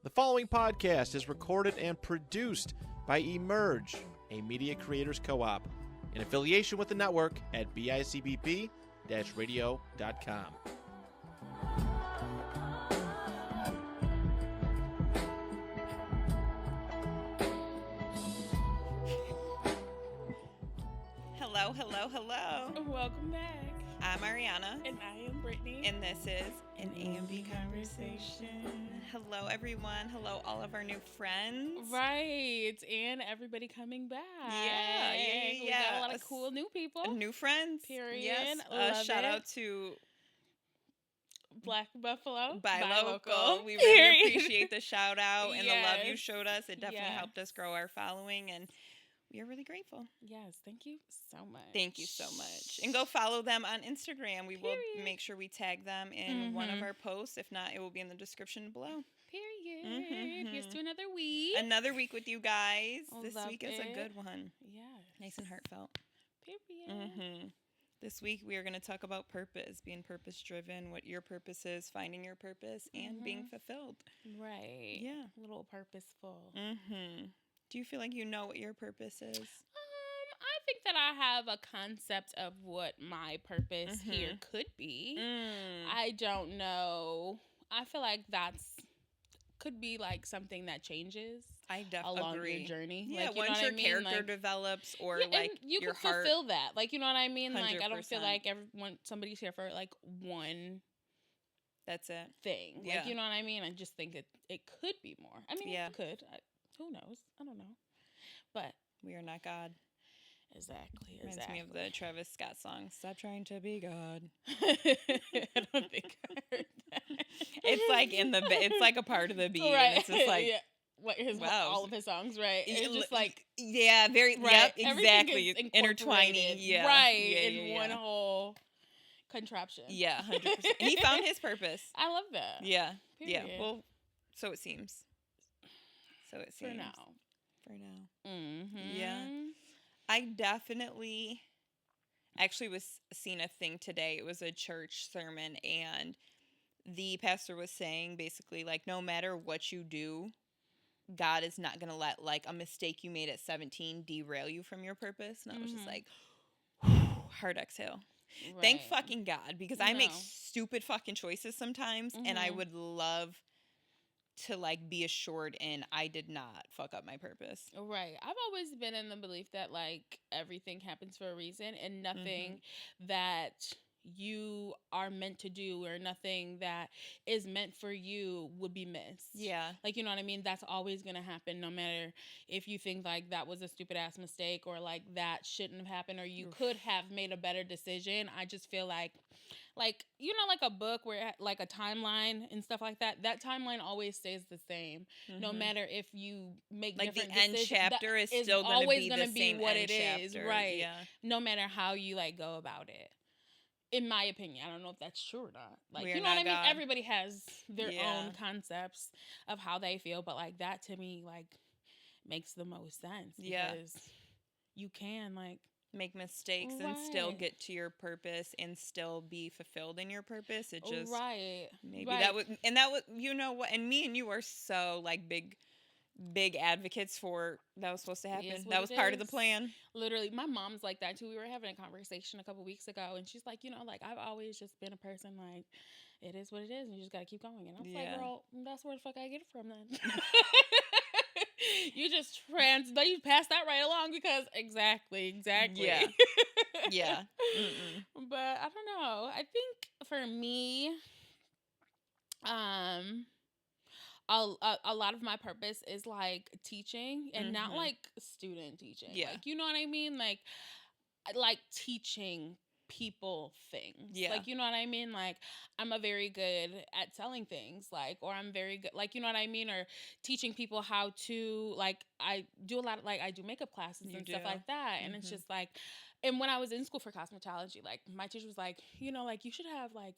The following podcast is recorded and produced by Emerge, a media creators co-op, in affiliation with the network at bicbp-radio.com. Hello, hello, hello. Welcome back. I'm Ariana. And I am Brittany. And this is an A&B Conversation. Hello, everyone. Hello, all of our new friends. Right. And everybody coming back. Yeah. We got a lot of cool new people. New friends. Period. Yes. Love Shout it. out to Black Buffalo. Buy Local. Local. We really appreciate the shout out and the love you Yes. showed us. It definitely Yes. helped us grow our following, and we are really grateful. Yes. Thank you so much. Thank you so much. And go follow them on Instagram. We will Period. make sure we tag them in one of Mhm. our posts. If not, it will be in the description below. Period. Mhm. Here's to another week. Another week with you guys. This Love week is a it. good one. Yes. Nice and heartfelt. Period. This week we are going to talk about purpose, being purpose driven, what your purpose is, finding your purpose, and being fulfilled. Right. Yeah. A little purposeful. Do you feel like you know what your purpose is? I think that I have a concept of what my purpose here could be. I don't know. I feel like could be like something that changes I definitely along agree. your journey. Yeah, like, you once know what your I mean? character Like, develops, or yeah, like and you your can heart. fulfill that. Like, you know what I mean? Like, I don't feel 100%. like everyone somebody's here for like one That's it. thing. Yeah. Like, you know what I mean? I just think it could be more. I mean, Yeah. it could. Who knows? I don't know. But We are not God. exactly. Reminds me of the Travis Scott song, Stop Trying to Be God. I don't think I heard that. It's like it's like a part of the beat. Right. And it's just like, yeah. What wow. all of his songs, right? It's just like yeah, very, right. yep, Everything exactly. is Intertwining, incorporated, yeah. right, Yeah, in one whole contraption. Yeah, 100%. He found his purpose. I love that. Yeah, Period. yeah. Well, so it seems. For now. Yeah. I definitely actually was seeing a thing today. It was a church sermon, and the pastor was saying basically, like, no matter what you do, God is not going to let, like, a mistake you made at 17 derail you from your purpose. And I was just like, hard exhale. Right. Thank fucking God, because I make No. stupid fucking choices sometimes, and I would love to, like, be assured I did not fuck up my purpose. Right. I've always been in the belief that, like, everything happens for a reason, and nothing that you are meant to do or nothing that is meant for you would be missed. Yeah. Like, you know what I mean? That's always going to happen, no matter if you think, like, that was a stupid ass mistake, or, like, that shouldn't have happened, or you could have made a better decision. I just feel like, you know, like a book where, like, a timeline and stuff like that, that timeline always stays the same. No matter if you make like different the end decisions, chapter is that still going to always be gonna the same what end it is, chapter. right? Yeah. No matter how you, like, go about it. In my opinion, I don't know if that's true or not. Like, We are you know what I not mean? God. Everybody has their Yeah. own concepts of how they feel, but, like, that to me, like, makes the most sense. Yeah. Because you can, like, Make mistakes and still Right. get to your purpose and still be fulfilled in your purpose. It just right. maybe right. that would you know what, and me and you are so, like, big advocates for that was supposed to happen. is what That was it part of the is. plan. Literally, my mom's like that too. We were having a conversation a couple weeks ago, and she's like, you know, like, I've always just been a person, like, it is what it is, and you just got to keep going. And I was Yeah. like, girl, that's where the fuck I get it from then. You just you pass that right along, because exactly. Yeah. Yeah. But I don't know. I think for me, a lot of my purpose is, like, teaching, and not like student teaching. Yeah. Like, you know what I mean? Like teaching people things. Yeah. Like, you know what I mean? Like, I'm a very good at selling things, like, or I'm very good, like, you know what I mean? Or teaching people how to, like, I do a lot of, like, I do makeup classes and stuff like that. And it's just like, and when I was in school for cosmetology, like, my teacher was like, you know, like, you should have, like,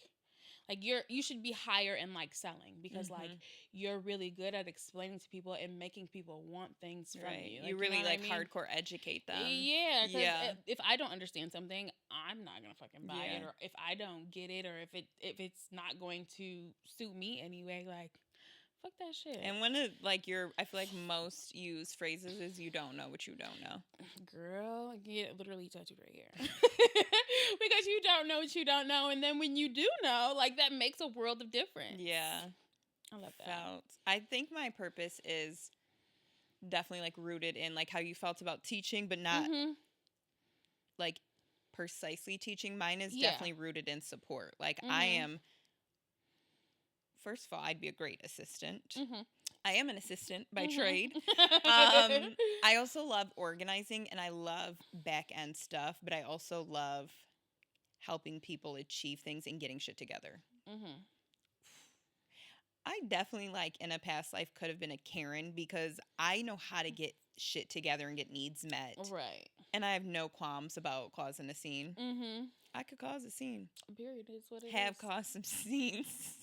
you should be higher in, like, selling, because like, you're really good at explaining to people and making people want things from you. Like, you really, know what like, I mean? hardcore educate them. Yeah, because Yeah. if I don't understand something, I'm not gonna fucking buy it. Yeah. Or if I don't get it, or if it's not going to suit me anyway, like, Fuck that shit. And one of I feel like most used phrases is "you don't know what you don't know." Girl, get literally tattooed right here. Because you don't know what you don't know, and then when you do know, like that makes a world of difference. Yeah, I love that. I think my purpose is definitely like rooted in like how you felt about teaching, but not like precisely teaching. Mine is definitely rooted in support. Like I am. First of all, I'd be a great assistant. I am an assistant by trade. I also love organizing and I love back end stuff, but I also love helping people achieve things and getting shit together. I definitely like in a past life could have been a Karen because I know how to get shit together and get needs met. Right. And I have no qualms about causing a scene. I could cause a scene. Period is what it is. Have caused some scenes.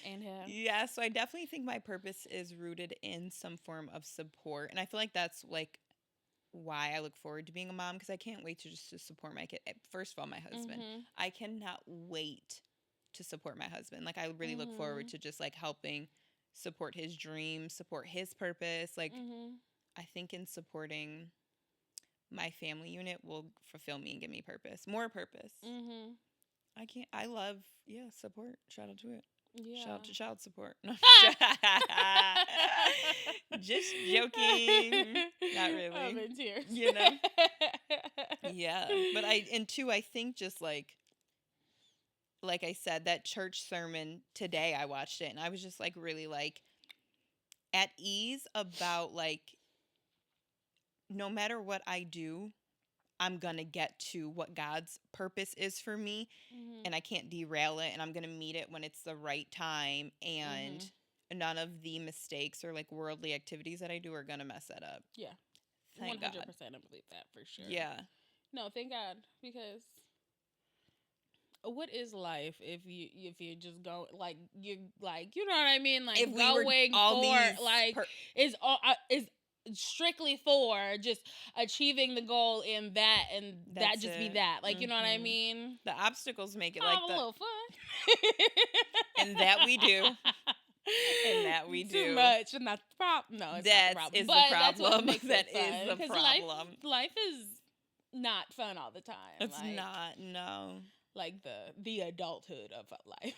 And have. Yeah, so I definitely think my purpose is rooted in some form of support. And I feel like that's like why I look forward to being a mom because I can't wait to just to support my kid. First of all, my husband. I cannot wait to support my husband. Like I really look forward to just like helping support his dreams, support his purpose. Like I think in supporting my family unit will fulfill me and give me purpose. More purpose. I love support. Shout out to it. Yeah. Shout out to child support. No, just joking. Not really. I'm in tears. You know? Yeah. But I think just like I said, that church sermon today, I watched it and I was just like really like at ease about like no matter what I do, I'm going to get to what God's purpose is for me and I can't derail it and I'm going to meet it when it's the right time and none of the mistakes or like worldly activities that I do are going to mess that up. Yeah. Thank 100% God. I believe that for sure. Yeah. No, thank God because what is life if you just go like you know what I mean, like if going for like is strictly for just achieving the goal and that just be that, like you know what I mean. The obstacles make it like a little fun, and that we do. And that we do too much, and that's the problem. No, it's that not the problem. Is but the problem. That's what makes that it fun. is the problem. Life is not fun all the time. It's like, not. No. Like the adulthood of life.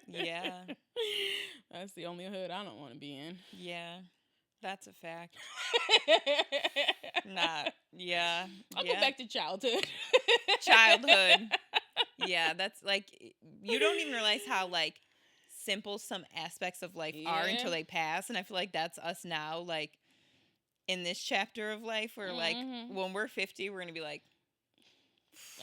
Yeah. That's the only hood I don't want to be in. Yeah. That's a fact. Yeah. I'll go back to childhood. Childhood. Yeah, that's like you don't even realize how like simple some aspects of life are until they pass, and I feel like that's us now, like in this chapter of life where like when we're 50 we're gonna be like,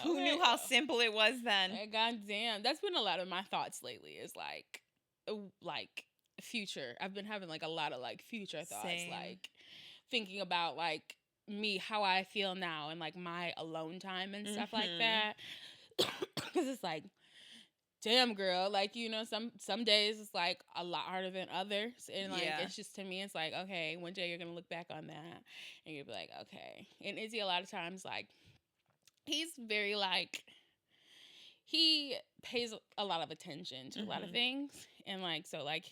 who knew how simple it was then? God damn, that's been a lot of my thoughts lately, is like future. I've been having like a lot of like future thoughts. Same. Like thinking about like me, how I feel now, and like my alone time and stuff like that. Because it's like, damn girl, like, you know, some days it's like a lot harder than others, and like it's just, to me it's like, okay, one day you're gonna look back on that and you'll be like, okay. And Izzy, a lot of times, like, he's very like, he pays a lot of attention to a lot of things, and like, so like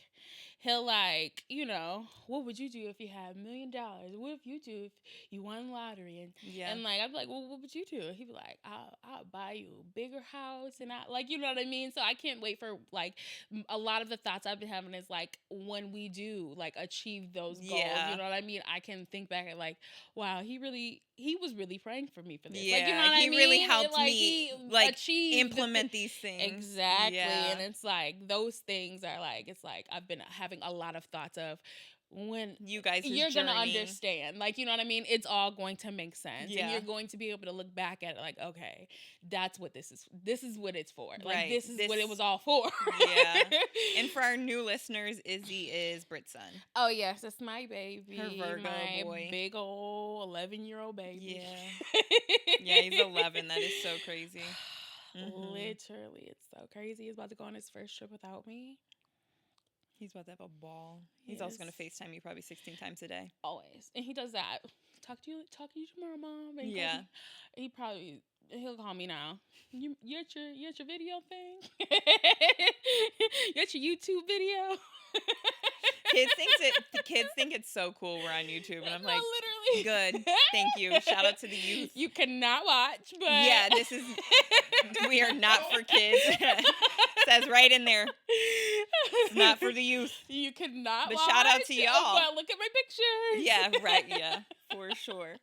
he'll like, you know, what would you do if you had $1 million? What if you do if you won lottery? And like, I'd be like, well, what would you do? He'd be like, I'll buy you a bigger house, and I like, you know what I mean? So I can't wait for like a lot of the thoughts I've been having is like, when we do like achieve those goals, you know what I mean? I can think back at like, wow, he was really praying for me for this. Yeah, like, you know what I mean? He really helped like, me like implement these things. Exactly. Yeah. And it's like, those things are like, it's like I've been having a lot of thoughts of when you guys you're gonna understand, like, you know what I mean, it's all going to make sense, and you're going to be able to look back at it like, okay, that's what this is what it's for, like this is what it was all for. And for our new listeners, Izzy is Brit's son. Oh yes, it's my baby, her Virgo my boy, big old 11-year-old baby. He's 11. That is so crazy. Literally, it's so crazy. He's about to go on his first trip without me. He's about to have a ball. He's also going to FaceTime you probably 16 times a day. Always. And he does that. Talk to you tomorrow, Mom. And he'll call me now. You at your video thing? You at your YouTube video? Kids think it's so cool we're on YouTube, and I'm No, like, literally. good, thank you. Shout out to the youth. You cannot watch, but Yeah, we are not for kids. Says right in there. It's not for the youth. You cannot But watch. shout out to y'all. But look at my pictures. Yeah, right. Yeah, for sure.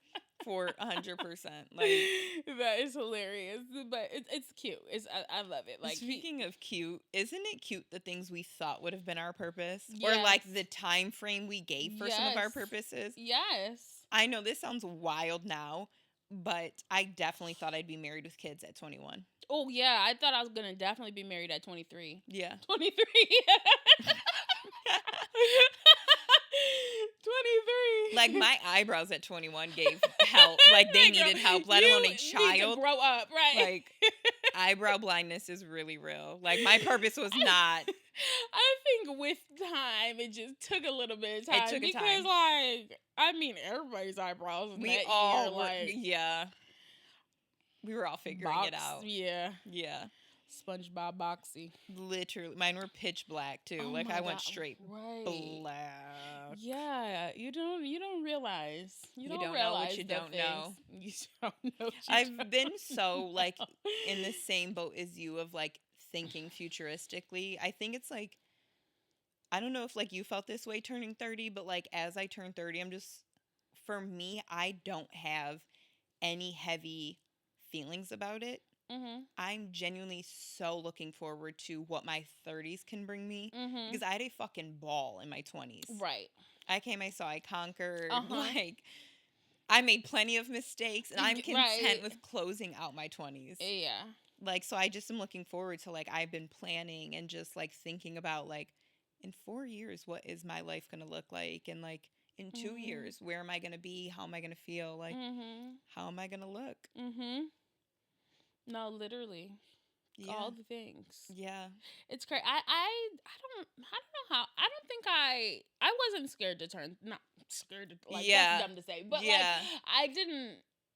For 100%. Like, that is hilarious, but it's cute. I love it. Like, speaking of cute, isn't it cute the things we thought would have been our purpose, Yes. or like the time frame we gave for some of our purposes? Yes. I know this sounds wild now, but I definitely thought I'd be married with kids at 21. Oh yeah, I thought I was gonna definitely be married at 23. Yeah. 23. 23. Like, my eyebrows at 21 gave help. Like, they needed help, let alone a child. Need to grow up, right? Like, eyebrow blindness is really real. Like, my purpose was not. I think with time, it just took a little bit of time. It took a because, time. like, I mean, everybody's eyebrows. In We that all year, were, like, yeah. We were all figuring it out. Yeah. Yeah. SpongeBob Boxy. Literally. Mine were pitch black, too. Oh like, my I went God, straight right. black. Yeah, you don't realize. You don't know realize what you the don't know. things. You don't know what you I've don't been know. so, like, in the same boat as you of, like, thinking futuristically. I think it's, like, I don't know if, like, you felt this way turning 30, but, like, as I turn 30, I'm just, for me, I don't have any heavy feelings about it. Mm-hmm. I'm genuinely so looking forward to what my 30s can bring me, Mm-hmm. because I had a fucking ball in my 20s. Right. I came, I saw, I conquered. Uh-huh. Like, I made plenty of mistakes, and I'm content Right. with closing out my 20s. Yeah. Like, so I just am looking forward to, like, I've been planning and just, like, thinking about, like, in 4 years, what is my life going to look like? And, like, in 2 Mhm. years, where am I going to be? How am I going to feel? Like, Mm-hmm. how am I going to look? Mm-hmm. No, literally. Yeah. All the things. Yeah. It's crazy. I don't know how. I don't think I wasn't scared to turn. Not scared to, like, Yeah. that's dumb to say, but Yeah. like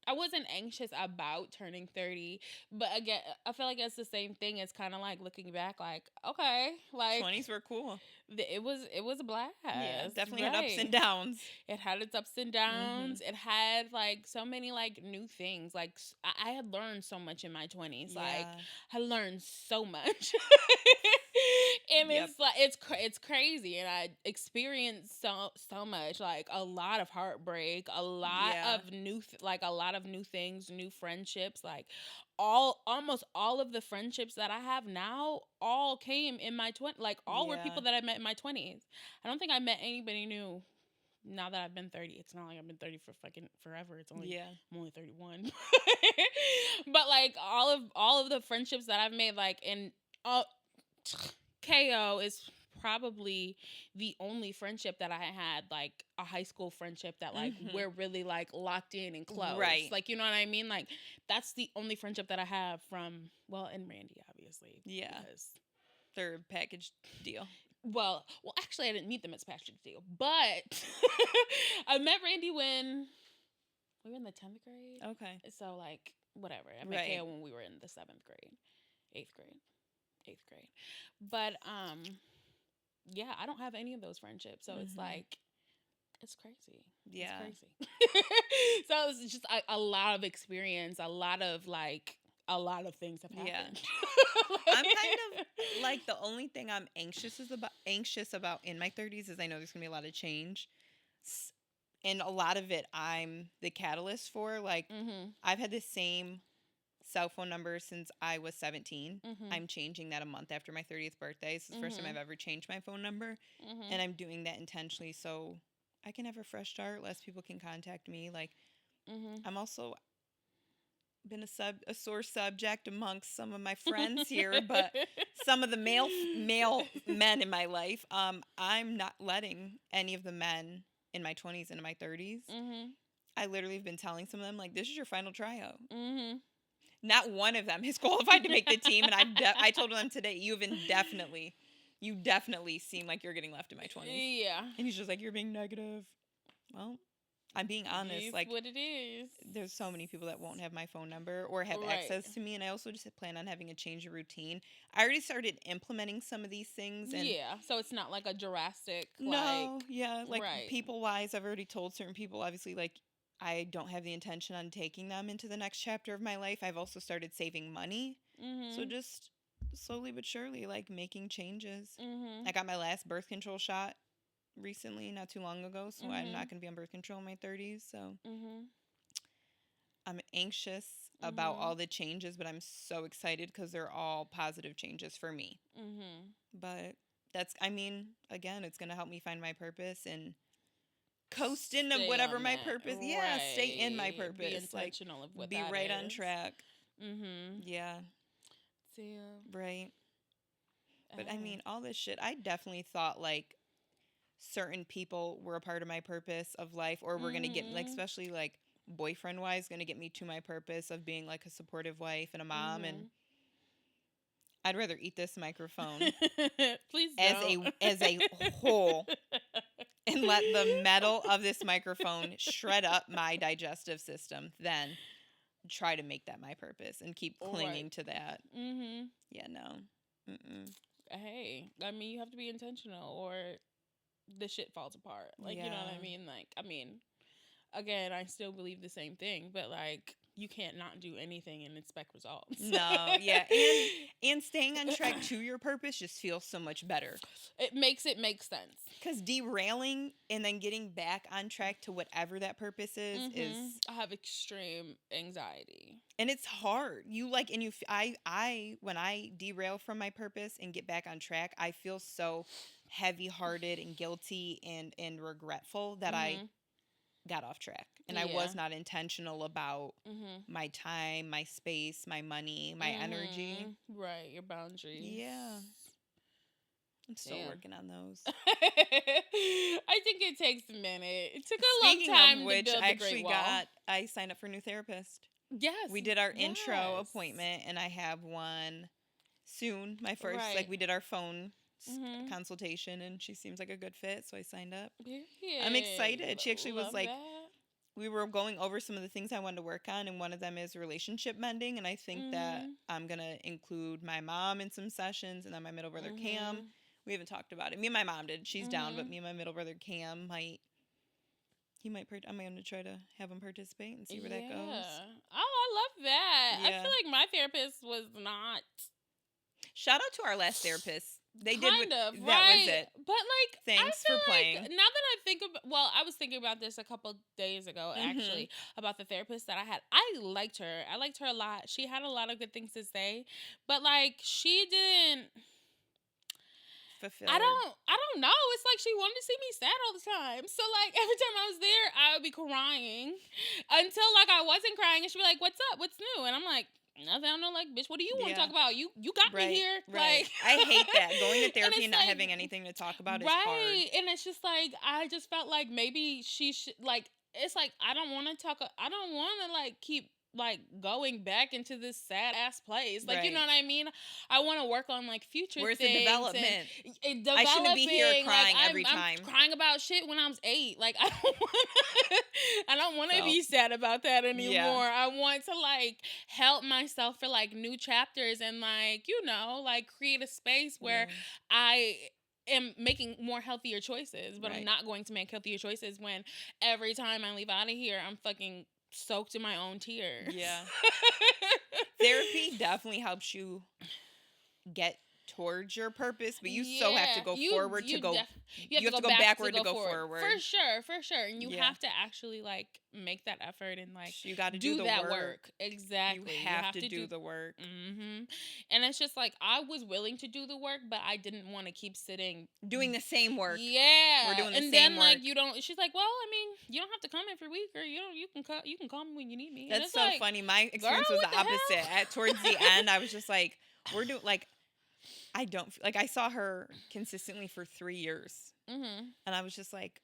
I wasn't anxious about turning 30, but again, I feel like it's the same thing. It's kind of like looking back, like, okay, like 20s were cool. it was a blast. Yeah. Definitely had ups right. and downs. It had its ups and downs. It had like so many like new things. Like I had learned so much in my 20s. Like Yeah. I learned so much. And Yep. it's like it's crazy, and I experienced so much, like a lot of heartbreak, a lot Yeah. of a lot of new things, new friendships, like almost all of the friendships that I have now all came in my 20s, like all were Yeah. people that I met in my 20s. I don't think I met anybody new now that I've been 30. It's not like I've been 30 for fucking forever. It's only Yeah. I'm only 31. But like all of the friendships that I've made, like, in KO is probably the only friendship that I had, like a high school friendship that like Mhm. we're really like locked in and close. Right. Like, you know what I mean? Like that's the only friendship that I have from, well, and Randy, obviously. Yeah. Because, Third package deal. well, actually I didn't meet them as Patrick's deal, but I met Randy when we were in the 10th grade. Okay. So like whatever. I met Right. KO when we were in the 7th grade, 8th grade. But yeah, I don't have any of those friendships, so it's Mhm. like it's crazy. Yeah. It's crazy. So it's just a lot of experience, a lot of things have Yeah. happened. I'm kind of like, the only thing I'm anxious about in my 30s is I know there's gonna be a lot of change, and a lot of it I'm the catalyst for. Like, Mm-hmm. I've had the same cell phone number since I was 17. Mm-hmm. I'm changing that a month after my 30th birthday. It's the first time Mhm. I've ever changed my phone number, Mm-hmm. and I'm doing that intentionally so I can have a fresh start. Less people can contact me. Like, Mm-hmm. I'm also been a sore subject amongst some of my friends here, but some of the male men in my life, I'm not letting any of the men in my 20s and in my 30s. Mm-hmm. I literally have been telling some of them, like, this is your final tryout. Mm-hmm. Not one of them has qualified to make the team, and I told them today, you definitely seem like you're getting left in my 20s. Yeah. And he's just like, you're being negative. Well, I'm being honest. It's like what it is. There's so many people that won't have my phone number or have access to me, and I also just plan on having a change of routine. I already started implementing some of these things, and so it's not like a drastic. No, like right. people wise, I've already told certain people. Obviously, like I don't have the intention on taking them into the next chapter of my life. I've also started saving money, so just slowly but surely, like making changes. I got my last birth control shot recently, not too long ago, so I'm not going to be on birth control in my 30s, so I'm anxious about all the changes, but I'm so excited because they're all positive changes for me. But that's, I mean, again, it's going to help me find my purpose and coast into whatever my purpose. Right. Yeah, stay in my purpose. Be intentional of what be that right is. on track. Yeah. Right. But I mean, all this shit, I definitely thought like certain people were a part of my purpose of life, or were going to get, like, especially like boyfriend wise, going to get me to my purpose of being like a supportive wife and a mom. And I'd rather eat this microphone Please don't. as a whole and let the metal of this microphone shred up my digestive system than try to make that my purpose and keep clinging to that. Yeah, no. Hey, I mean, you have to be intentional or the shit falls apart. Like, you know what I mean? Like, I mean, again, I still believe the same thing, but like, you can't not do anything and expect results. No, yeah. And staying on track to your purpose just feels so much better. It makes sense. Because derailing and then getting back on track to whatever that purpose is I have extreme anxiety. And it's hard. I when I derail from my purpose and get back on track, I feel so heavy-hearted and guilty and regretful that I got off track. And I was not intentional about my time, my space, my money, my energy. Right, your boundaries. Yeah. I'm still working on those. I think it takes a minute. It took a long time to build the Great Wall. I signed up for a new therapist. Yes. We did our intro appointment, and I have one soon. My first, we did our phone consultation, and she seems like a good fit, so I signed up. Yeah. I'm excited. She actually was like, we were going over some of the things I wanted to work on, and one of them is relationship mending, and I think that I'm going to include my mom in some sessions, and then my middle brother, Cam. We haven't talked about it. Me and my mom did. She's down, but me and my middle brother, Cam, I'm going to try to have him participate and see where that goes. Oh, I love that. I feel like my therapist was not. Shout out to our last therapist. They kind did of, that right? Was it. But like, thanks for playing. Now that I think about, I was thinking about this a couple days ago actually about the therapist that I had. I liked her. I liked her a lot. She had a lot of good things to say, but like she didn't fulfill. I don't know. It's like she wanted to see me sad all the time. So like every time I was there, I would be crying until like I wasn't crying, and she'd be like, "What's up? What's new?" And I'm like, nothing. I don't know, like, bitch, what do you want to talk about? You got me here. Right. Like, I hate that. Going to therapy and not having anything to talk about is hard. And it's just like, I just felt like maybe she should, like, it's like, I don't want to, like, keep, like, going back into this sad ass place. Like, you know what I mean? I want to work on, like, future Where's things. Where's the development? I shouldn't be here crying like, every time. I'm crying about shit when I was 8. Like, I don't want to be sad about that anymore. Yeah. I want to, like, help myself for, like, new chapters and, like, you know, like, create a space where I am making more healthier choices. But I'm not going to make healthier choices when every time I leave out of here, I'm fucking soaked in my own tears. Yeah. Therapy definitely helps you get towards your purpose, but you so have to go forward to go. You have to go backward to go forward. For sure. And you have to actually like make that effort and like you got to do the that work. Exactly. You have to do the work. And it's just like I was willing to do the work, but I didn't want to keep sitting doing the same work. Yeah, we're doing the and same then work. Like you don't. She's like, well, I mean, you don't have to come every week, or you can call me when you need me. That's so like, funny. My experience was the opposite. Towards the end, I was just like, we're doing like. I don't like. I saw her consistently for 3 years, and I was just like,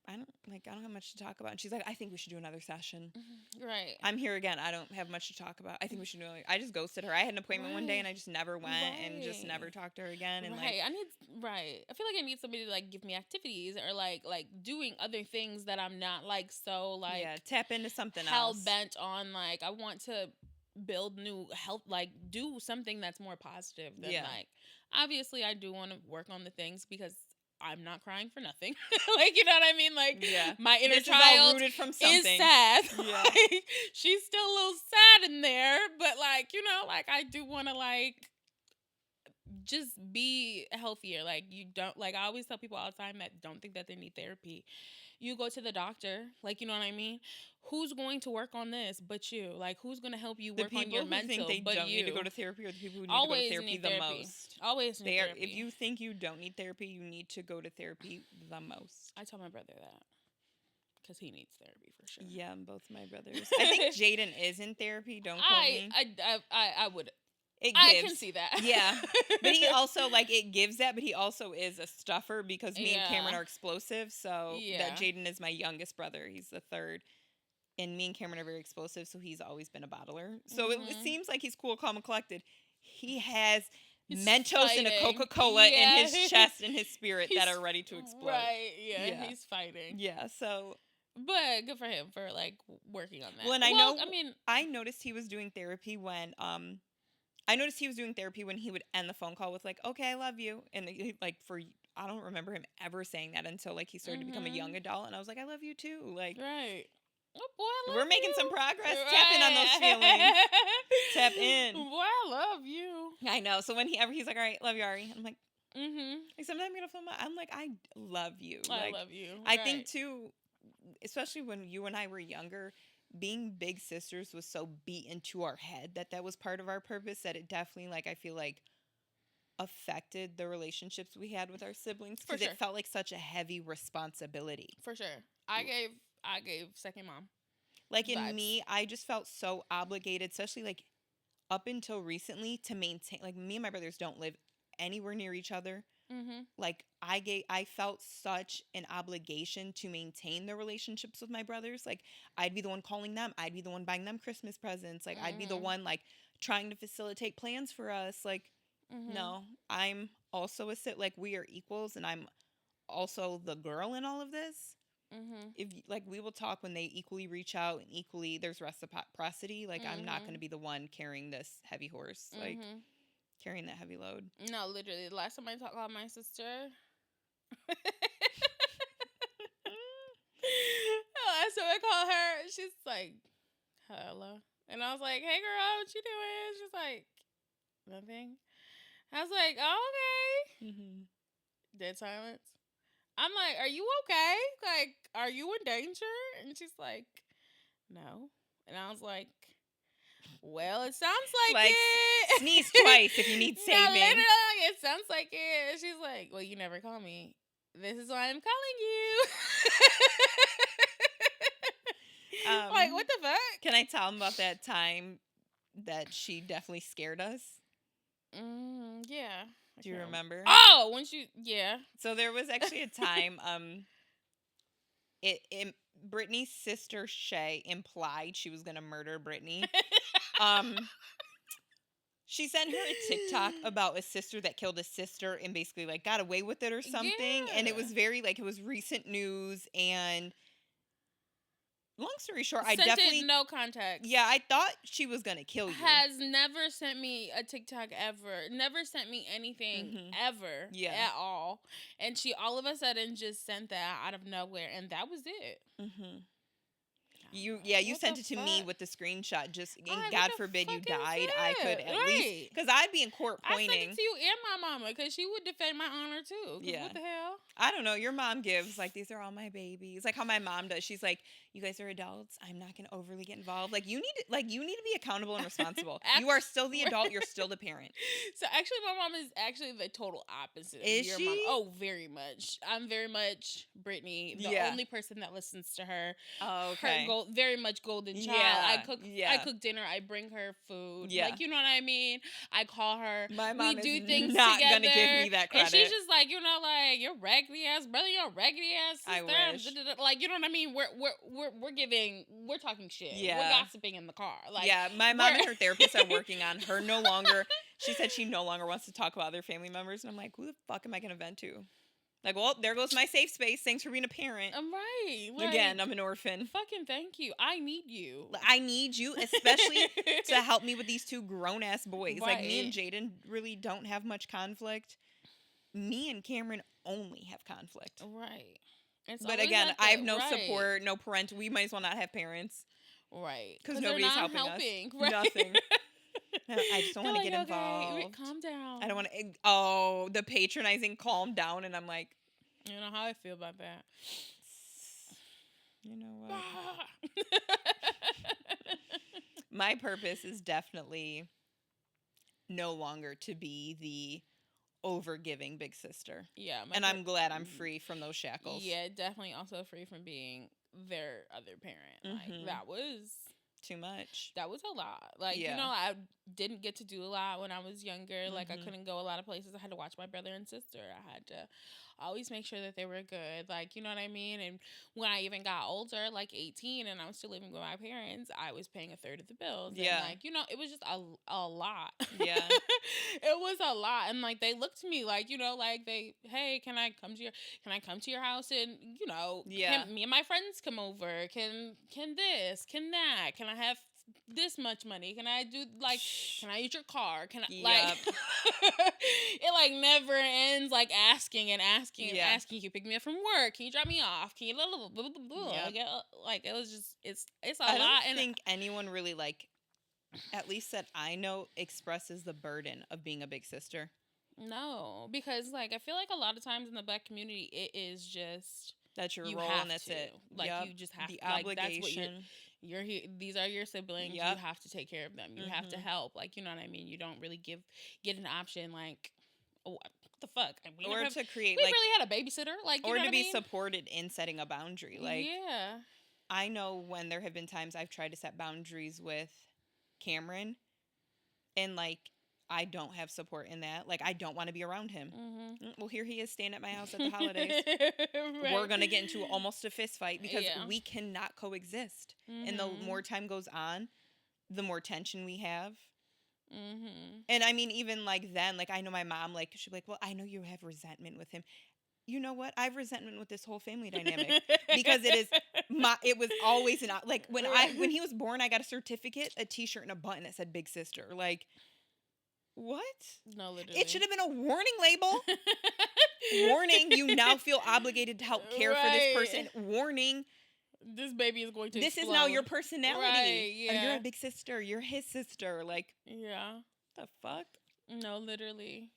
I don't have much to talk about. And she's like, I think we should do another session. Right. I'm here again. I don't have much to talk about. I think we should do I just ghosted her. I had an appointment one day and I just never went and just never talked to her again. And I feel like I need somebody to like give me activities or like doing other things that I'm not like so like tap into something hell else. bent on like I want to build new health, like do something that's more positive than like obviously I do want to work on the things because I'm not crying for nothing. Like, you know what I mean? Like, my inner child rooted from something. is sad. Yeah. Like, she's still a little sad in there, but like, you know, like I do want to like just be healthier. Like, you don't, like, I always tell people all the time that don't think that they need therapy. You go to the doctor, like, you know what I mean? Who's going to work on this but you? Like, who's going to help you work on your mental? The people who think they don't need to go to therapy are the people who need to go to therapy the most. Always need therapy. If you think you don't need therapy, you need to go to therapy the most. I tell my brother that because he needs therapy for sure. Yeah, both my brothers. I think Jaden is in therapy. Don't quote me. I would. I can see that. Yeah. But he also, like, it gives that, but he also is a stuffer because me and Cameron are explosive. So that Jaden is my youngest brother. He's the third. And me and Cameron are very explosive, so he's always been a bottler. So it seems like he's cool, calm, and collected. He's Mentos fighting. And a Coca-Cola in his chest and his spirit that are ready to explode. Right, yeah, he's fighting. Yeah, so... But good for him for, like, working on that. Well, and I noticed he was doing therapy when... he would end the phone call with, like, okay, I love you. And, like, I don't remember him ever saying that until, like, he started to become a young adult. And I was like, I love you, too. Like... Right. Oh, boy, we're making some progress. Right. Tap in on those feelings. Tap in. Boy, I love you. I know. So whenever he's like, all right, love you, Ari. I'm like, like sometimes I'm going to film I'm like, I love you. I love you. I think, too, especially when you and I were younger, being big sisters was so beat into our head that was part of our purpose that it definitely, like, I feel like affected the relationships we had with our siblings because it felt like such a heavy responsibility. For sure. I gave second mom. Like in me, I just felt so obligated, especially like up until recently, to maintain. Like me and my brothers don't live anywhere near each other. Like I felt such an obligation to maintain the relationships with my brothers. Like I'd be the one calling them. I'd be the one buying them Christmas presents. Like I'd be the one like trying to facilitate plans for us. Like no, I'm also like we are equals, and I'm also the girl in all of this. If like we will talk when they equally reach out and equally there's reciprocity. Like I'm not going to be the one carrying this heavy horse, like carrying that heavy load. No, literally. The last time I talked about my sister, last time I called her, she's like, "Hello," and I was like, "Hey, girl, what you doing?" She's like, "Nothing." I was like, "Oh, okay." Dead silence. I'm like, "Are you okay? Like, are you in danger?" And she's like, "No." And I was like, "Well, it sounds like it." Sneeze twice if you need saving. No, literally, it sounds like it. And she's like, "Well, you never call me. This is why I'm calling you." Like, what the fuck? Can I tell them about that time that she definitely scared us? Yeah. Do you remember? Oh, So there was actually a time, Brittany's sister Shay implied she was gonna murder Brittany. She sent her a TikTok about a sister that killed a sister and basically like got away with it or something. Yeah. And it was very like it was recent news. And long story short, I definitely no context. Yeah, I thought she was gonna kill you. Has never sent me a TikTok ever. Never sent me anything ever. Yeah. At all. And she all of a sudden just sent that out of nowhere, and that was it. You sent it to me with the screenshot. Just God forbid you died, I could at least because I'd be in court pointing. I sent it to you and my mama because she would defend my honor too. Yeah. What the hell? I don't know. Your mom gives like these are all my babies. Like how my mom does. She's like, you guys are adults. I'm not gonna overly get involved. Like you need to be accountable and responsible. You are still the adult. You're still the parent. So actually, my mom is actually the total opposite of your mom. Oh, very much. I'm very much Brittany, the only person that listens to her. Oh, okay. very much golden child. Yeah, I cook dinner. I bring her food. Yeah. Like, you know what I mean? I call her. My mom we do is things not together. gonna give me that credit. And she's just like, you know, like, your raggedy ass brother, your raggedy ass sister. I wish. Like, you know what I mean? We're talking shit. Yeah. We're gossiping in the car. Like, yeah, my mom and her therapist are working on her no longer. She said she no longer wants to talk about other family members, and I'm like, who the fuck am I gonna vent to? Like, well, there goes my safe space. Thanks for being a parent. Right. Like, Again, I'm an orphan. Fucking thank you. I need you. I need you, especially to help me with these two grown-ass boys. Right. Like, me and Jaden really don't have much conflict. Me and Cameron only have conflict. Right. But again, I have no support, no parental. We might as well not have parents. Right. Because nobody's helping us. Right. Nothing. I just don't want to get involved. Okay, calm down. I don't want to. Oh, the patronizing calm down. And I'm like, you know how I feel about that. You know what? My purpose is definitely no longer to be the overgiving big sister. Yeah. And I'm glad I'm free from those shackles. Yeah, definitely also free from being their other parent. Like, that was too much. That was a lot. Like, you know, I didn't get to do a lot when I was younger. Like, I couldn't go a lot of places. I had to watch my brother and sister. I had to always make sure that they were good. Like, you know what I mean? And when I even got older, like 18, and I was still living with my parents, I was paying a third of the bills. Yeah. And, like, you know, it was just a lot. Yeah. It was a lot. And, like, they looked to me like, you know, like, hey, can I come to your house and, you know, can me and my friends come over? Can this? Can that? Can I have this much money? Can I do, like, can I use your car? Can I, like, it, like, never ends, like, asking and asking and asking. Can you pick me up from work? Can you drop me off? Can you, blah, blah, blah, blah. Like, it was just, it's a lot. I don't think anyone really, like, at least that I know, expresses the burden of being a big sister. No, because, like, I feel like a lot of times in the Black community, it is just, that's your you role, have and that's to. it. Like, you just have the to. Like, obligation. that's what you're here. These are your siblings. You have to take care of them. You have to help. Like, you know what I mean? You don't really get an option, like, oh, what the fuck? We to create, we like, really had a babysitter, like, you or know to what be I mean? supported in setting a boundary. Like, yeah, I know when there have been times I've tried to set boundaries with Cameron, and, like, I don't have support in that. Like, I don't want to be around him. Well, here he is staying at my house at the holidays. Right. We're going to get into almost a fist fight because we cannot coexist. And the more time goes on, the more tension we have. And I mean, even, like, then, like, I know my mom, like, she'd be like, well, I know you have resentment with him. You know what? I have resentment with this whole family dynamic because it was always like, when he was born, I got a certificate, a t-shirt, and a button that said Big Sister. Like, what? No, literally. It should have been a warning label. Warning, you now feel obligated to help care for this person. Warning, this baby is going to this explode. is now your personality. Right, yeah. You're a big sister. You're his sister. Like, yeah. The fuck? No, literally.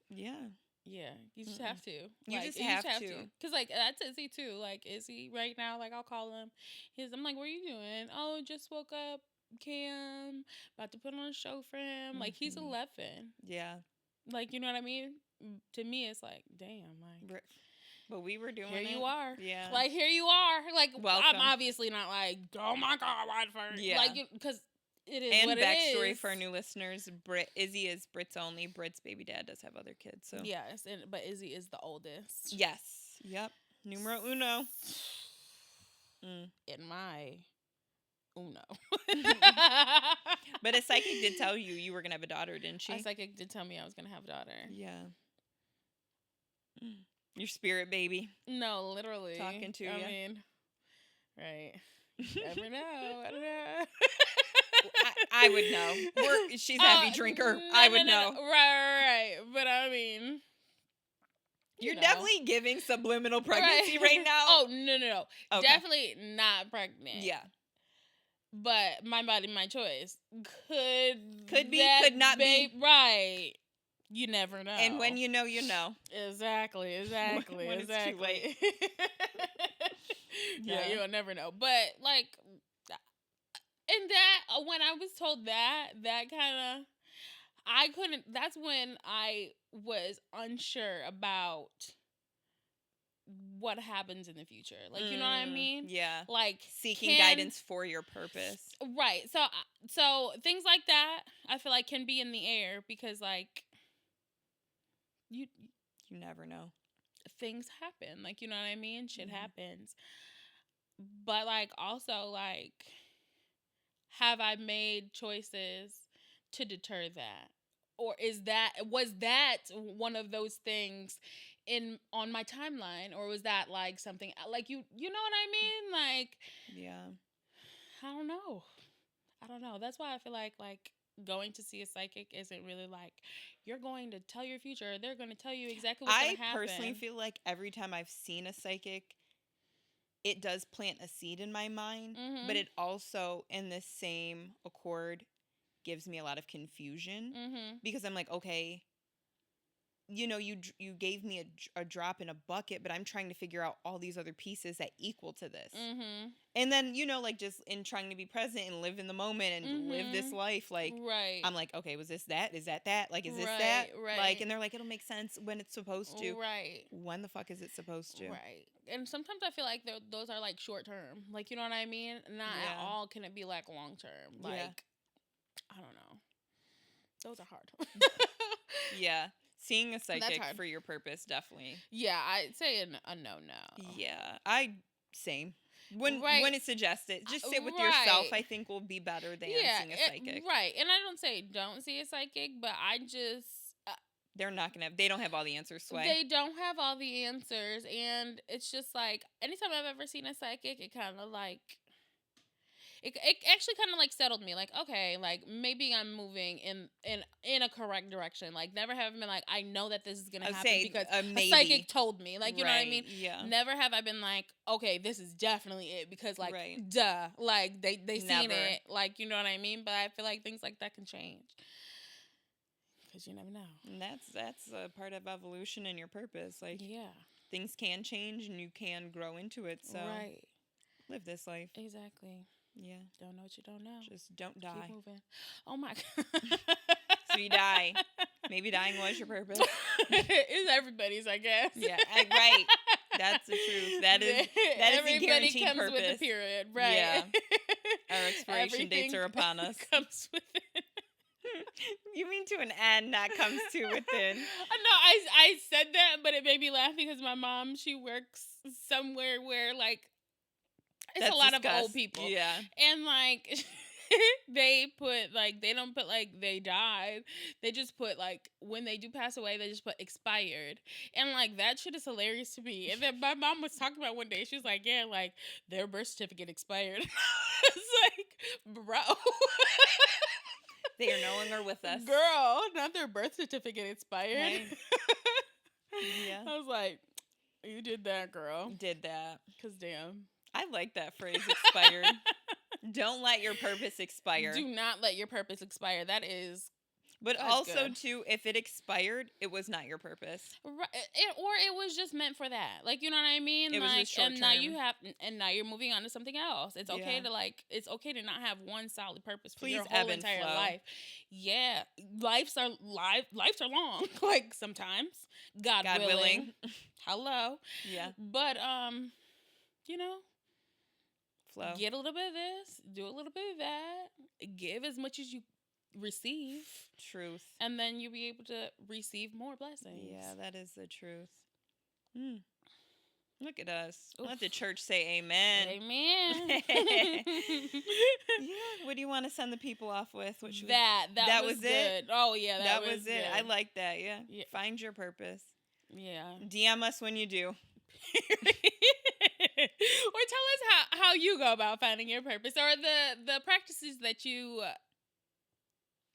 Yeah. Yeah, you just have to. You just have to. Because, like, that's Izzy, too. Like, Izzy, right now, like, I'll call him. I'm like, what are you doing? Oh, just woke up. Cam, about to put on a show for him. Like, he's 11. Yeah. Like, you know what I mean? To me, it's like, damn, like, but we were doing here it. You are. Yeah. Like, here you are. Like, welcome. I'm obviously not like, oh my God, why first? Yeah. Like, because it is and what backstory it is. for our new listeners, Izzy is Brit's only. Brit's baby dad does have other kids. So yes, but Izzy is the oldest. Yes. Yep. Numero uno. In my uno. But a psychic did tell you were going to have a daughter, didn't she? A psychic did tell me I was going to have a daughter. Yeah. Your spirit baby. No, literally. Talking to you. I mean, right. Never know. I don't know. I would know. She's a heavy drinker. I would know. Right. But I mean, you're definitely giving subliminal pregnancy right now. Oh, no. Okay. Definitely not pregnant. Yeah. But my body, my choice. Could be, could not be. Right. You never know. And when you know, you know. Exactly. When it's too late. Yeah, you'll never know. But, like, and that, when I was told that kind of, I couldn't, that's when I was unsure about what happens in the future. Like, you know what I mean? Yeah. Like seeking guidance for your purpose. Right. So things like that, I feel like can be in the air because like you never know. Things happen. Like, you know what I mean? Shit happens. But like also like have I made choices to deter that? Or was that one of those things on my timeline, or was that like something like you know what I mean? Like, yeah, I don't know. That's why I feel like going to see a psychic isn't really like you're going to tell your future. They're going to tell you exactly what's going to happen. I personally feel like every time I've seen a psychic, it does plant a seed in my mind, but it also, in the same accord, gives me a lot of confusion because I'm like, okay, you know, you gave me a drop in a bucket, but I'm trying to figure out all these other pieces that equal to this. And then, you know, like just in trying to be present and live in the moment and live this life, like, I'm like, okay, was this that? Is that that? Like, is this that? Right. Like, and they're like, it'll make sense when it's supposed to. Right. When the fuck is it supposed to? Right. And sometimes I feel like those are like short term. Like, you know what I mean? Not at all can it be like long term. Like, I don't know. Those are hard. Yeah. Seeing a psychic for your purpose, definitely. Yeah, I'd say a no. Yeah, same. When it's suggested, just sit with yourself. I think will be better than seeing a psychic. Right, and I don't say don't see a psychic, but I just they're not gonna have. They don't have all the answers. Sway. They don't have all the answers, and it's just like anytime I've ever seen a psychic, it kind of like. It actually kind of like settled me, like, okay, like maybe I'm moving in a correct direction. Like, never have been like, I know that this is gonna happen because a psychic told me, like, you know what I mean? Yeah. Never have I been like, okay, this is definitely it because like, duh, like they seen it, like, you know what I mean? But I feel like things like that can change because you never know. And that's a part of evolution and your purpose. Like, things can change and you can grow into it. So live this life. Exactly. Yeah. Don't know what you don't know. Just don't die. Keep moving. Oh my God. So you die. Maybe dying was your purpose. It's everybody's, I guess. Yeah. Right. That's the truth. That is a guaranteed comes purpose. With a period, right? Yeah. Our expiration dates are upon us. Comes within. You mean to an end, not comes to within. No, I said that, but it made me laugh because my mom, she works somewhere where like it's a lot of old people. Yeah. And like they put like they don't put like they died. They just put like when they do pass away, they just put expired. And like that shit is hilarious to me. And then my mom was talking about one day, she was like, yeah, like their birth certificate expired. It's like, bro. They are no longer with us. Girl, not their birth certificate expired. Right. Yeah. I was like, you did that, girl. Did that. Because damn. I like that phrase, expired. Don't let your purpose expire. Do not let your purpose expire. That is. But also, too, if it expired, it was not your purpose. Right. Or it was just meant for that. Like, you know what I mean? It was just short and term. now you're moving on to something else. It's okay to not have one solid purpose for your ebb whole and entire flow. life. Yeah. Lives are long. Like, sometimes. God willing. Hello. Yeah. But, you know. Flow. Get a little bit of this. Do a little bit of that. Give as much as you receive. Truth. And then you'll be able to receive more blessings. Yeah, that is the truth. Look at us. Oof. Let the church say amen. Amen. Yeah. What do you want to send the people off with? That was good. It? Oh, yeah. That was it. Good. I like that. Yeah. Find your purpose. Yeah. DM us when you do. Or tell us how you go about finding your purpose, or the practices that you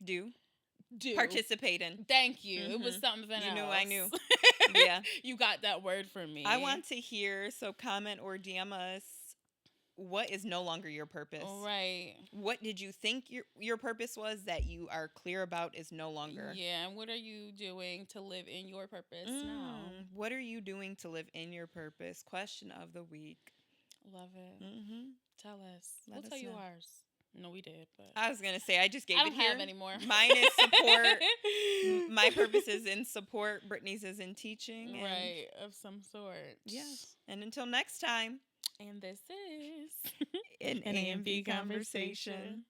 do participate in. Thank you. It was something else. You knew I knew. Yeah. You got that word from me. I want to hear, so comment or DM us, what is no longer your purpose? Right. What did you think your purpose was that you are clear about is no longer? Yeah, and what are you doing to live in your purpose now? What are you doing to live in your purpose? Question of the week. Love it. Mm-hmm. Tell us. We'll tell you ours. No, we did. But I was gonna say I just gave I don't it here. have anymore. Mine is support. My purpose is in support. Brittany's is in teaching. Right, of some sort. Yes. And until next time. And this is an AMV conversation.